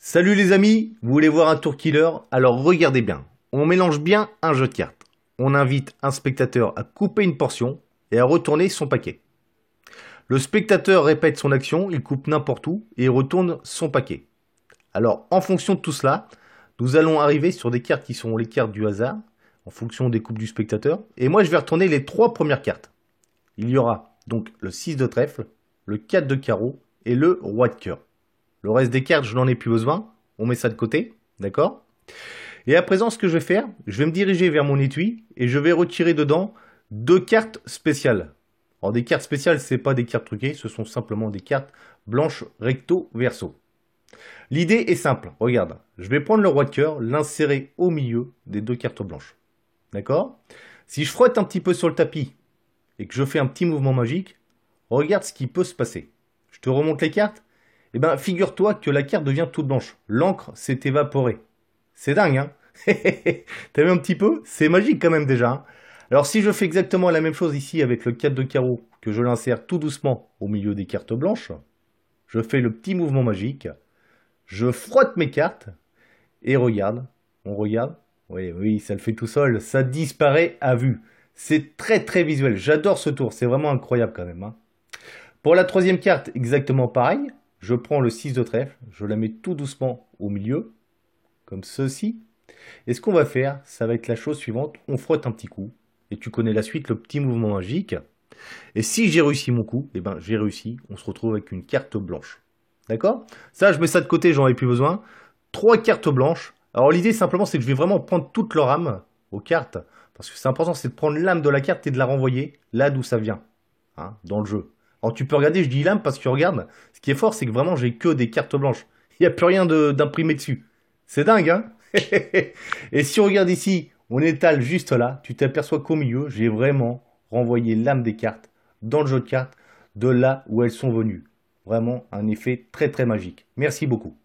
Salut les amis, vous voulez voir un tour killer? Alors regardez bien, on mélange bien un jeu de cartes. On invite un spectateur à couper une portion et à retourner son paquet. Le spectateur répète son action, il coupe n'importe où et retourne son paquet. Alors en fonction de tout cela, nous allons arriver sur des cartes qui sont les cartes du hasard, en fonction des coupes du spectateur. Et moi je vais retourner les trois premières cartes. Il y aura donc le 6 de trèfle, le 4 de carreau et le roi de cœur. Le reste des cartes, je n'en ai plus besoin. On met ça de côté, d'accord? Et à présent, ce que je vais faire, je vais me diriger vers mon étui et je vais retirer dedans deux cartes spéciales. Alors des cartes spéciales, ce n'est pas des cartes truquées, ce sont simplement des cartes blanches recto verso. L'idée est simple, regarde, je vais prendre le roi de cœur, l'insérer au milieu des deux cartes blanches. D'accord? Si je frotte un petit peu sur le tapis et que je fais un petit mouvement magique, regarde ce qui peut se passer. Je te remonte les cartes. Eh bien, figure-toi que la carte devient toute blanche. L'encre s'est évaporée. C'est dingue, hein? T'as vu un petit peu? C'est magique quand même déjà, hein. Alors si je fais exactement la même chose ici avec le 4 de carreau, que je l'insère tout doucement au milieu des cartes blanches, je fais le petit mouvement magique, je frotte mes cartes, et regarde, on regarde, oui, oui, ça le fait tout seul, ça disparaît à vue. C'est très très visuel, j'adore ce tour, c'est vraiment incroyable quand même, hein. Pour la troisième carte, exactement pareil. Je prends le 6 de trèfle, je la mets tout doucement au milieu, comme ceci. Et ce qu'on va faire, ça va être la chose suivante. On frotte un petit coup. Et tu connais la suite, le petit mouvement magique. Et si j'ai réussi mon coup, eh ben j'ai réussi. On se retrouve avec une carte blanche. D'accord? Ça, je mets ça de côté, j'en ai plus besoin. Trois cartes blanches. Alors l'idée simplement, c'est que je vais vraiment prendre toute leur âme aux cartes. Parce que c'est important, c'est de prendre l'âme de la carte et de la renvoyer là d'où ça vient, hein, dans le jeu. Alors tu peux regarder, je dis l'âme parce que regarde, ce qui est fort, c'est que vraiment j'ai que des cartes blanches. Il n'y a plus rien d'imprimé dessus. C'est dingue, hein? Et si on regarde ici, on étale juste là, tu t'aperçois qu'au milieu, j'ai vraiment renvoyé l'âme des cartes dans le jeu de cartes de là où elles sont venues. Vraiment un effet très très magique. Merci beaucoup.